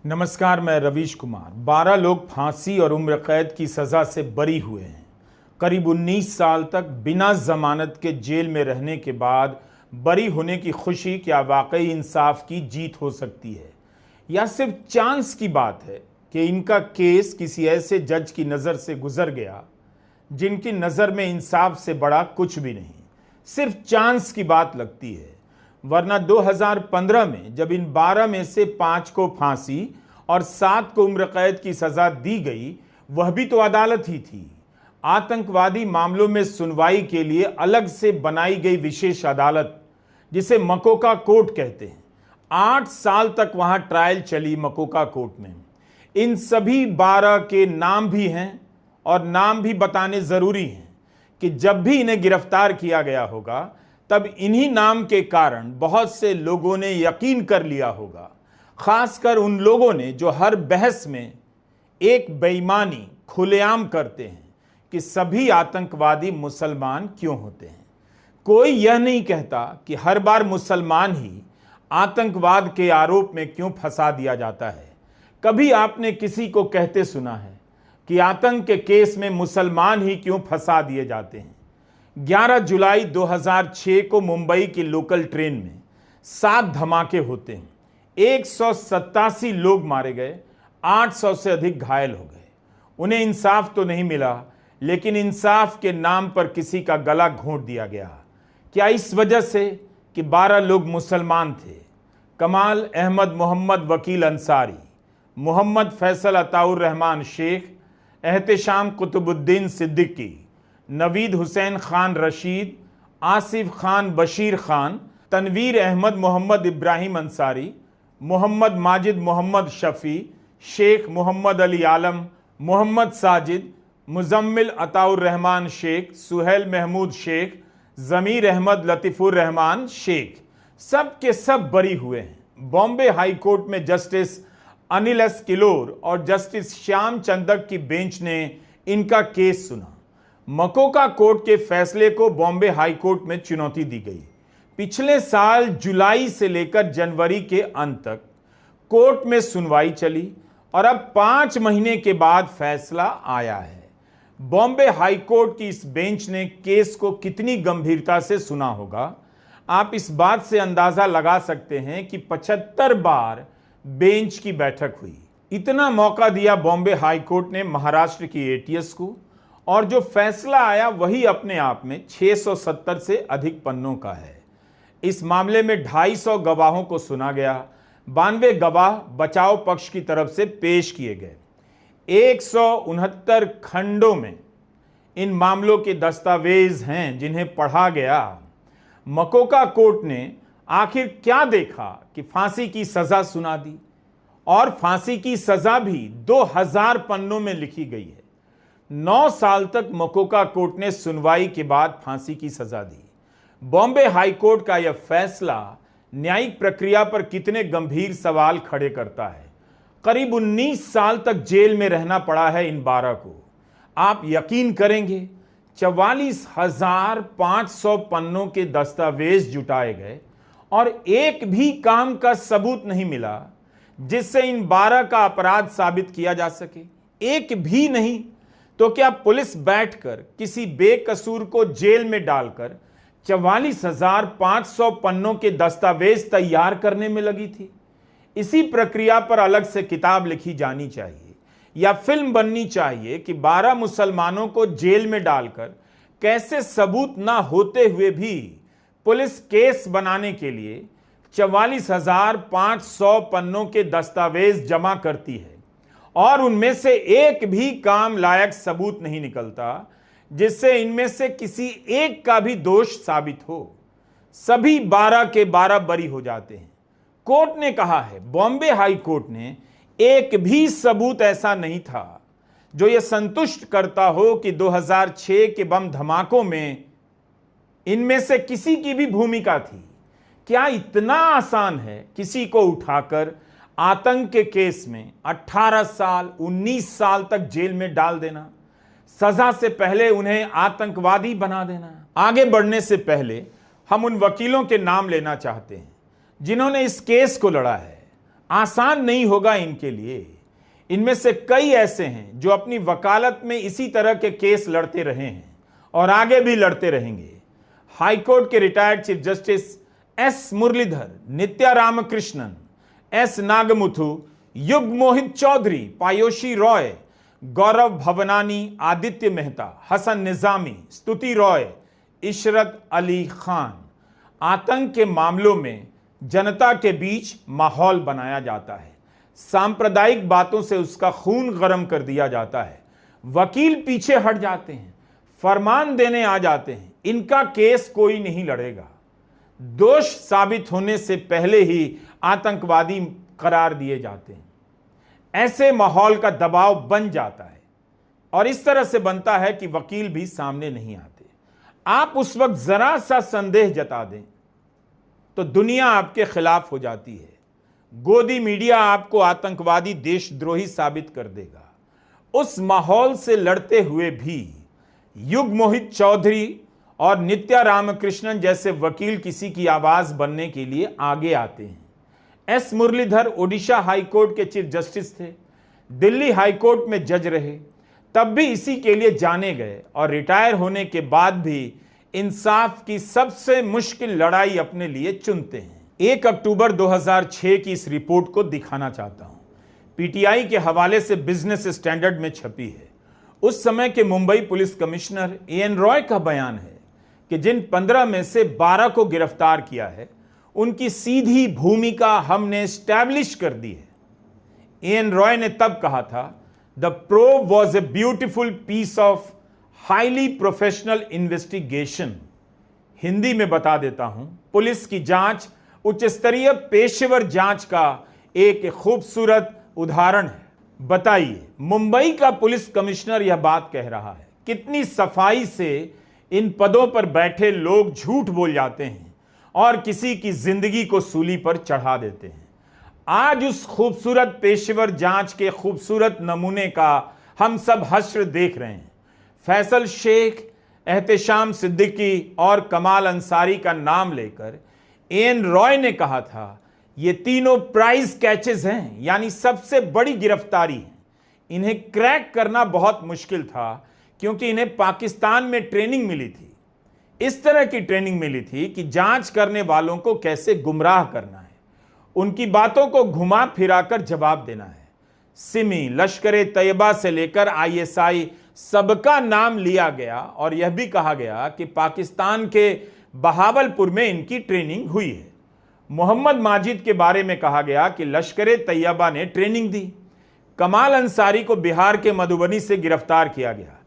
नमस्कार, मैं रवीश कुमार। 12 लोग फांसी और उम्र कैद की सज़ा से बरी हुए हैं। करीब 19 साल तक बिना जमानत के जेल में रहने के बाद बरी होने की खुशी क्या वाकई इंसाफ की जीत हो सकती है, या सिर्फ चांस की बात है कि इनका केस किसी ऐसे जज की नज़र से गुजर गया जिनकी नज़र में इंसाफ से बड़ा कुछ भी नहीं। सिर्फ चांस की बात लगती है, वरना 2015 में जब इन 12 में से 5 को फांसी और 7 को उम्र कैद की सजा दी गई, वह भी तो अदालत ही थी। आतंकवादी मामलों में सुनवाई के लिए अलग से बनाई गई विशेष अदालत, जिसे मकोका कोर्ट कहते हैं। 8 साल तक वहां ट्रायल चली मकोका कोर्ट में। इन सभी 12 के नाम भी हैं, और नाम भी बताने जरूरी हैं कि जब भी इन्हें गिरफ्तार किया गया होगा तब इन्हीं नाम के कारण बहुत से लोगों ने यकीन कर लिया होगा, खासकर उन लोगों ने जो हर बहस में एक बेईमानी खुलेआम करते हैं कि सभी आतंकवादी मुसलमान क्यों होते हैं। कोई यह नहीं कहता कि हर बार मुसलमान ही आतंकवाद के आरोप में क्यों फंसा दिया जाता है। कभी आपने किसी को कहते सुना है कि आतंक के केस में मुसलमान ही क्यों फंसा दिए जाते हैं। 11 जुलाई 2006 को मुंबई की लोकल ट्रेन में 7 धमाके होते हैं। 187 लोग मारे गए, 800 से अधिक घायल हो गए। उन्हें इंसाफ तो नहीं मिला, लेकिन इंसाफ के नाम पर किसी का गला घोंट दिया गया। क्या इस वजह से कि 12 लोग मुसलमान थे? कमाल अहमद मोहम्मद वकील अंसारी, मोहम्मद फैसल अताउर रहमान शेख, एहतेशाम कुतुबुद्दीन सिद्दीकी, नवीद हुसैन खान रशीद, आसिफ खान बशीर खान, तनवीर अहमद मोहम्मद इब्राहिम अंसारी, मोहम्मद माजिद मोहम्मद शफ़ी, शेख मोहम्मद अली आलम, मोहम्मद साजिद, मुजम्मिल अताउर रहमान शेख, सुहेल महमूद शेख, ज़मीर अहमद लतीफ़ुर रहमान शेख, सब के सब बरी हुए हैं। बॉम्बे हाई कोर्ट में जस्टिस अनिल एस किलोर और जस्टिस श्याम चंदक की बेंच ने इनका केस सुना। मकोका कोर्ट के फैसले को बॉम्बे हाई कोर्ट में चुनौती दी गई। पिछले साल जुलाई से लेकर जनवरी के अंत तक कोर्ट में सुनवाई चली और अब 5 महीने के बाद फैसला आया है। बॉम्बे हाई कोर्ट की इस बेंच ने केस को कितनी गंभीरता से सुना होगा, आप इस बात से अंदाजा लगा सकते हैं कि 75 बार बेंच की बैठक हुई। इतना मौका दिया बॉम्बे हाई कोर्ट ने महाराष्ट्र की एटीएस को, और जो फैसला आया वही अपने आप में 670 से अधिक पन्नों का है। इस मामले में 250 गवाहों को सुना गया। 92 गवाह बचाव पक्ष की तरफ से पेश किए गए। 169 खंडों में इन मामलों के दस्तावेज हैं जिन्हें पढ़ा गया। मकोका कोर्ट ने आखिर क्या देखा कि फांसी की सजा सुना दी, और फांसी की सजा भी 2000 पन्नों में लिखी गई है। 9 साल तक मकोका कोर्ट ने सुनवाई के बाद फांसी की सजा दी। बॉम्बे हाई कोर्ट का यह फैसला न्यायिक प्रक्रिया पर कितने गंभीर सवाल खड़े करता है। करीब 19 साल तक जेल में रहना पड़ा है इन 12 को। आप यकीन करेंगे, 44,500 पन्नों के दस्तावेज जुटाए गए और एक भी काम का सबूत नहीं मिला जिससे इन 12 का अपराध साबित किया जा सके। एक भी नहीं। तो क्या पुलिस बैठकर किसी बेकसूर को जेल में डालकर 44,500 पन्नों के दस्तावेज तैयार करने में लगी थी? इसी प्रक्रिया पर अलग से किताब लिखी जानी चाहिए या फिल्म बननी चाहिए कि 12 मुसलमानों को जेल में डालकर कैसे सबूत ना होते हुए भी पुलिस केस बनाने के लिए 44,500 पन्नों के दस्तावेज जमा करती है और उनमें से एक भी काम लायक सबूत नहीं निकलता जिससे इनमें से किसी एक का भी दोष साबित हो। सभी 12 के 12 बरी हो जाते हैं। कोर्ट ने कहा है, बॉम्बे हाई कोर्ट ने, एक भी सबूत ऐसा नहीं था जो यह संतुष्ट करता हो कि 2006 के बम धमाकों में इनमें से किसी की भी भूमिका थी। क्या इतना आसान है किसी को उठाकर आतंक के केस में 18 साल 19 साल तक जेल में डाल देना, सजा से पहले उन्हें आतंकवादी बना देना? आगे बढ़ने से पहले हम उन वकीलों के नाम लेना चाहते हैं जिन्होंने इस केस को लड़ा है। आसान नहीं होगा इनके लिए। इनमें से कई ऐसे हैं जो अपनी वकालत में इसी तरह के केस लड़ते रहे हैं और आगे भी लड़ते रहेंगे। हाईकोर्ट के retired chief justice S Muralidhar, Nitya Ramakrishnan, S Nagamuthu, Yug Mohit Chaudhary, पायोशी Roy, गौरव भवनानी, आदित्य मेहता, हसन निजामी, स्तुति रॉय, इशरत अली खान। आतंक के मामलों में जनता के बीच माहौल बनाया जाता है, सांप्रदायिक बातों से उसका खून गर्म कर दिया जाता है, वकील पीछे हट जाते हैं, फरमान देने आ जाते हैं, इनका केस कोई नहीं लड़ेगा। दोष साबित होने से पहले ही आतंकवादी करार दिए जाते हैं। ऐसे माहौल का दबाव बन जाता है और इस तरह से बनता है कि वकील भी सामने नहीं आते। आप उस वक्त जरा सा संदेह जता दें तो दुनिया आपके खिलाफ हो जाती है। गोदी मीडिया आपको आतंकवादी, देशद्रोही साबित कर देगा। उस माहौल से लड़ते हुए भी युग मोहित चौधरी और नित्या रामकृष्णन जैसे वकील किसी की आवाज बनने के लिए आगे आते हैं। एस मुरलीधर ओडिशा हाईकोर्ट के चीफ जस्टिस थे, दिल्ली हाईकोर्ट में जज रहे, तब भी इसी के लिए जाने गए और रिटायर होने के बाद भी इंसाफ की सबसे मुश्किल लड़ाई अपने लिए चुनते हैं। 1 अक्टूबर 2006 की इस रिपोर्ट को दिखाना चाहता हूं। पीटीआई के हवाले से बिजनेस स्टैंडर्ड में छपी है। उस समय के Mumbai police commissioner A N Roy बयान है कि जिन 15 में से 12 को गिरफ्तार किया है, उनकी सीधी भूमिका हमने स्टैब्लिश कर दी है। एएन रॉय ने तब कहा था, the probe was a beautiful piece of highly professional investigation. Hindi में बता देता हूं, पुलिस की जांच उच्च स्तरीय पेशेवर जांच का एक खूबसूरत उदाहरण है। बताइए, मुंबई का पुलिस कमिश्नर यह बात कह रहा है। कितनी सफाई से इन पदों पर बैठे लोग झूठ बोल जाते हैं और किसी की जिंदगी को सूली पर चढ़ा देते हैं। आज उस खूबसूरत पेशेवर जांच के खूबसूरत नमूने का हम सब हश्र देख रहे हैं। फैसल शेख, एहतेशाम सिद्दीकी और कमाल अंसारी का नाम लेकर एएन रॉय ने कहा था, ये तीनों प्राइज कैचेस हैं, यानी सबसे बड़ी गिरफ्तारी है। इन्हें क्रैक करना बहुत मुश्किल था क्योंकि इन्हें पाकिस्तान में ट्रेनिंग मिली थी। इस तरह की ट्रेनिंग मिली थी कि जांच करने वालों को कैसे गुमराह करना है, उनकी बातों को घुमा फिराकर जवाब देना है। सिमी, लश्कर तैयबा से लेकर आईएसआई सबका नाम लिया गया और यह भी कहा गया कि पाकिस्तान के बहावलपुर में इनकी ट्रेनिंग हुई है। मोहम्मद माजिद के बारे में कहा गया कि लश्कर तैयबा ने ट्रेनिंग दी। कमाल अंसारी को बिहार के मधुबनी से गिरफ्तार किया गया।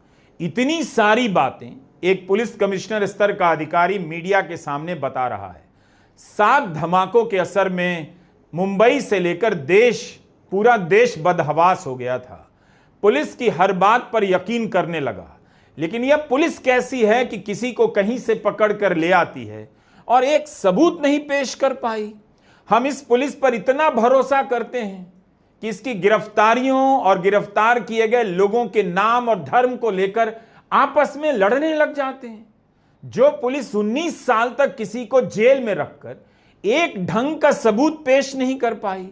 इतनी सारी बातें एक पुलिस कमिश्नर स्तर का अधिकारी मीडिया के सामने बता रहा है। 7 धमाकों के असर में मुंबई से लेकर पूरा देश बदहवास हो गया था। पुलिस की हर बात पर यकीन करने लगा। लेकिन यह पुलिस कैसी है कि किसी को कहीं से पकड़ कर ले आती है और एक सबूत नहीं पेश कर पाई। हम इस पुलिस पर इतना भरोसा करते हैं कि इसकी गिरफ्तारियों और गिरफ्तार किए गए लोगों के नाम और धर्म को लेकर आपस में लड़ने लग जाते हैं। जो पुलिस 19 साल तक किसी को जेल में रखकर एक ढंग का सबूत पेश नहीं कर पाई,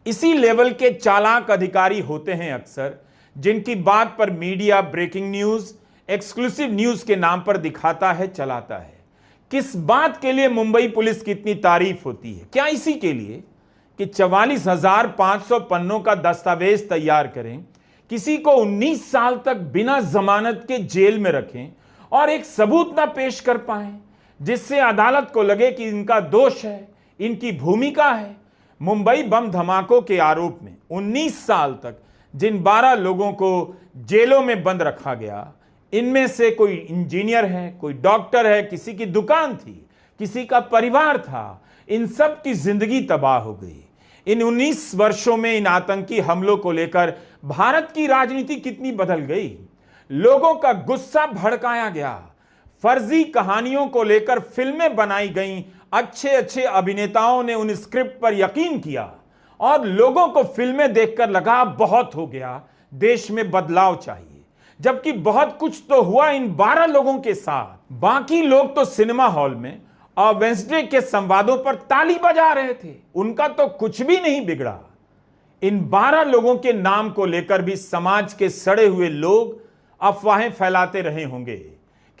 इसी लेवल के चालाक अधिकारी होते हैं अक्सर, जिनकी बात पर media breaking news, exclusive news के नाम पर दिखाता है, चलाता है। किस बात के लिए मुंबई पुलिस की इतनी तारीफ होती है? क्या इसी के लिए कि 44,500 पन्नों का दस्तावेज तैयार करें, किसी को 19 साल तक बिना जमानत के जेल में रखें और एक सबूत ना पेश कर पाएं जिससे अदालत को लगे कि इनका दोष है, इनकी भूमिका है। मुंबई बम धमाकों के आरोप में 19 साल तक जिन 12 लोगों को जेलों में बंद रखा गया, इनमें से कोई इंजीनियर है, कोई डॉक्टर है, किसी की दुकान थी, किसी का परिवार था। इन सब की जिंदगी तबाह हो गई। इन 19 वर्षों में इन आतंकी हमलों को लेकर भारत की राजनीति कितनी बदल गई। लोगों का गुस्सा भड़काया गया। फर्जी कहानियों को लेकर फिल्में बनाई गईं। अच्छे अच्छे अभिनेताओं ने उन स्क्रिप्ट पर यकीन किया और लोगों को फिल्में देखकर लगा बहुत हो गया, देश में बदलाव चाहिए। जबकि बहुत कुछ तो हुआ इन 12 लोगों के साथ। बाकी लोग तो सिनेमा हॉल में और वेंसडे के संवादों पर ताली बजा रहे थे, उनका तो कुछ भी नहीं बिगड़ा। इन 12 लोगों के नाम को लेकर भी समाज के सड़े हुए लोग अफवाहें फैलाते रहे होंगे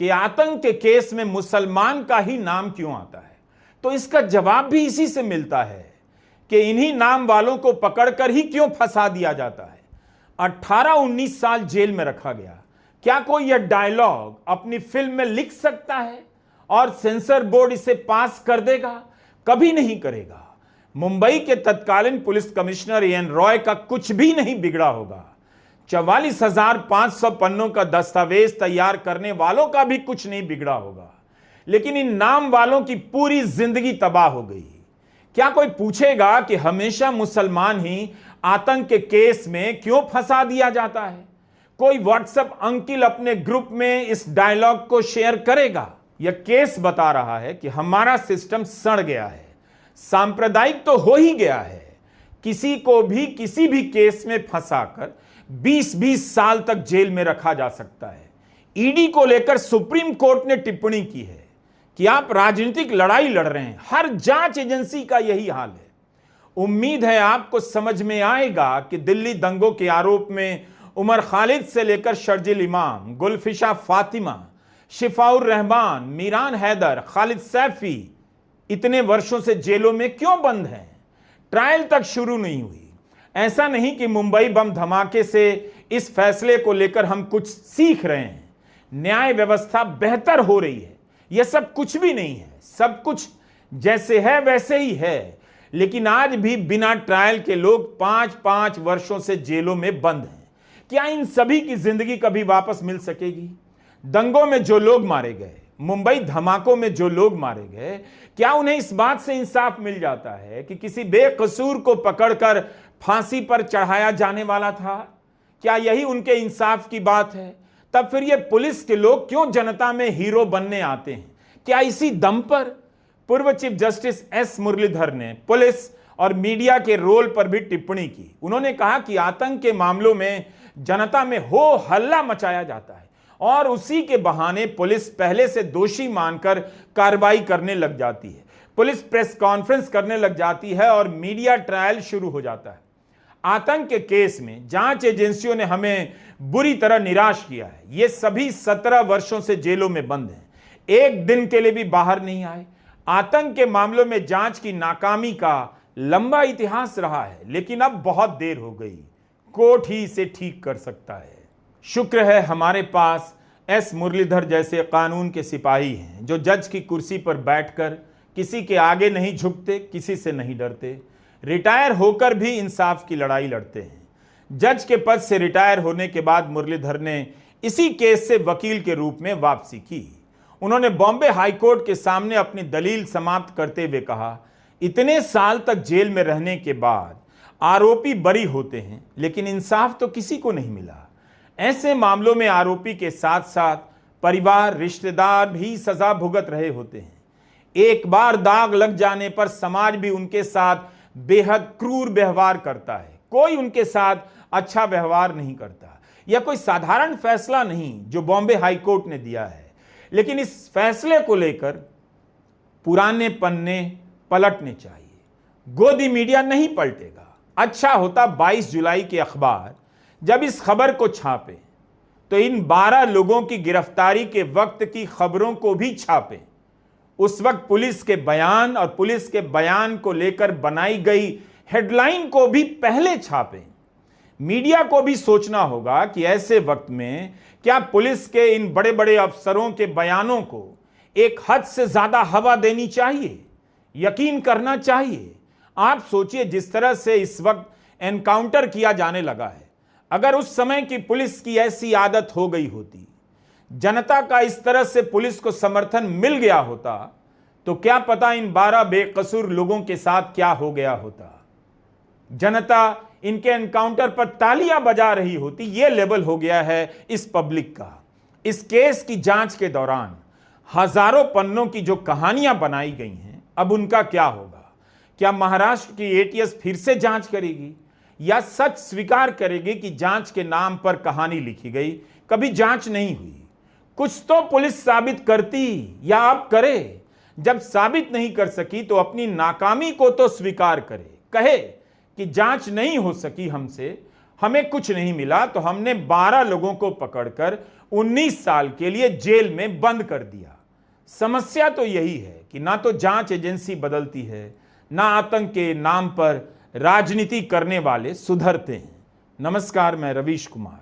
कि आतंक के केस में मुसलमान का ही नाम क्यों आता है। तो इसका जवाब भी इसी से मिलता है कि इन्हीं नाम वालों को पकड़कर ही क्यों फंसा दिया जाता है। 18-19 साल जेल में रखा गया। क्या कोई यह डायलॉग अपनी फिल्म में लिख सकता है और सेंसर बोर्ड इसे पास कर देगा? कभी नहीं करेगा। मुंबई के तत्कालीन पुलिस कमिश्नर एन रॉय का कुछ भी नहीं बिगड़ा होगा। 44,500 पन्नों का दस्तावेज तैयार करने वालों का भी कुछ नहीं बिगड़ा होगा, लेकिन इन नाम वालों की पूरी जिंदगी तबाह हो गई। क्या कोई पूछेगा कि हमेशा मुसलमान ही आतंक के केस में क्यों फंसा दिया जाता है? कोई व्हाट्सएप अंकिल अपने ग्रुप में इस डायलॉग को शेयर करेगा? यह केस बता रहा है कि हमारा सिस्टम सड़ गया है, सांप्रदायिक तो हो ही गया है। किसी को भी किसी भी केस में फंसाकर 20-20 साल तक जेल में रखा जा सकता है। ईडी को लेकर सुप्रीम कोर्ट ने टिप्पणी की है कि आप राजनीतिक लड़ाई लड़ रहे हैं। हर जांच एजेंसी का यही हाल है। उम्मीद है आपको समझ में आएगा कि दिल्ली दंगों के आरोप में उमर खालिद से लेकर शर्जिल इमाम, गुलफिशा फातिमा, शिफाउर रहमान, मीरान हैदर, खालिद सैफी इतने वर्षों से जेलों में क्यों बंद हैं? ट्रायल तक शुरू नहीं हुई। ऐसा नहीं कि मुंबई बम धमाके से इस फैसले को लेकर हम कुछ सीख रहे हैं। न्याय व्यवस्था बेहतर हो रही है, यह सब कुछ भी नहीं है। सब कुछ जैसे है वैसे ही है, लेकिन आज भी बिना ट्रायल के लोग 5-5 वर्षों से जेलों में बंद हैं। क्या इन सभी की जिंदगी कभी वापस मिल सकेगी? दंगों में जो लोग मारे गए, मुंबई धमाकों में जो लोग मारे गए, क्या उन्हें इस बात से इंसाफ मिल जाता है कि किसी बेकसूर को पकड़कर फांसी पर चढ़ाया जाने वाला था? क्या यही उनके इंसाफ की बात है? तब फिर ये पुलिस के लोग क्यों जनता में हीरो बनने आते हैं? क्या इसी दम पर? पूर्व चीफ जस्टिस एस मुरलीधर ने पुलिस और मीडिया के रोल पर भी टिप्पणी की। उन्होंने कहा कि आतंक के मामलों में जनता में हो हल्ला मचाया जाता है और उसी के बहाने पुलिस पहले से दोषी मानकर कार्रवाई करने लग जाती है। पुलिस प्रेस कॉन्फ्रेंस करने लग जाती है और मीडिया ट्रायल शुरू हो जाता है। आतंक के केस में जांच एजेंसियों ने हमें बुरी तरह निराश किया है। ये सभी 17 वर्षों से जेलों में बंद हैं, एक दिन के लिए भी बाहर नहीं आए। आतंक के मामलों में जांच की नाकामी का लंबा इतिहास रहा है, लेकिन अब बहुत देर हो गई। कोर्ट ही इसे ठीक कर सकता है। शुक्र है हमारे पास एस मुरलीधर जैसे कानून के सिपाही हैं, जो जज की कुर्सी पर बैठकर किसी के आगे नहीं झुकते, किसी से नहीं डरते, रिटायर होकर भी इंसाफ की लड़ाई लड़ते हैं। जज के पद से रिटायर होने के बाद मुरलीधर ने इसी केस से वकील के रूप में वापसी की। उन्होंने बॉम्बे हाईकोर्ट के सामने अपनी दलील समाप्त करते हुए कहा, इतने साल तक जेल में रहने के बाद आरोपी बरी होते हैं, लेकिन इंसाफ तो किसी को नहीं मिला। ऐसे मामलों में आरोपी के साथ साथ परिवार, रिश्तेदार भी सजा भुगत रहे होते हैं। एक बार दाग लग जाने पर समाज भी उनके साथ बेहद क्रूर व्यवहार करता है। कोई उनके साथ अच्छा व्यवहार नहीं करता। यह कोई साधारण फैसला नहीं जो बॉम्बे हाईकोर्ट ने दिया है, लेकिन इस फैसले को लेकर पुराने पन्ने पलटने चाहिए। गोदी मीडिया नहीं पलटेगा। अच्छा होता 22 जुलाई के अखबार जब इस खबर को छापे तो इन 12 लोगों की गिरफ्तारी के वक्त की खबरों को भी छापे। उस वक्त पुलिस के बयान और पुलिस के बयान को लेकर बनाई गई हेडलाइन को भी पहले छापे। मीडिया को भी सोचना होगा कि ऐसे वक्त में क्या पुलिस के इन बड़े बड़े अफसरों के बयानों को एक हद से ज्यादा हवा देनी चाहिए, यकीन करना चाहिए। आप सोचिए, जिस तरह से इस वक्त एनकाउंटर किया जाने लगा है, अगर उस समय की पुलिस की ऐसी आदत हो गई होती, जनता का इस तरह से पुलिस को समर्थन मिल गया होता, तो क्या पता इन 12 बेकसूर लोगों के साथ क्या हो गया होता। जनता इनके एनकाउंटर पर तालियां बजा रही होती। यह लेवल हो गया है इस पब्लिक का। इस केस की जांच के दौरान हजारों पन्नों की जो कहानियां बनाई गई हैं, अब उनका क्या होगा? क्या महाराष्ट्र की एटीएस फिर से जांच करेगी या सच स्वीकार करेगी कि जांच के नाम पर कहानी लिखी गई, कभी जांच नहीं हुई? कुछ तो पुलिस साबित करती या अब करे। जब साबित नहीं कर सकी तो अपनी नाकामी को तो स्वीकार करे, कहे कि जांच नहीं हो सकी हमसे, हमें कुछ नहीं मिला, तो हमने 12 लोगों को पकड़कर 19 साल के लिए जेल में बंद कर दिया। समस्या तो यही है कि ना तो जांच एजेंसी बदलती है, ना आतंक के नाम पर राजनीति करने वाले सुधरते हैं। नमस्कार, मैं रवीश कुमार।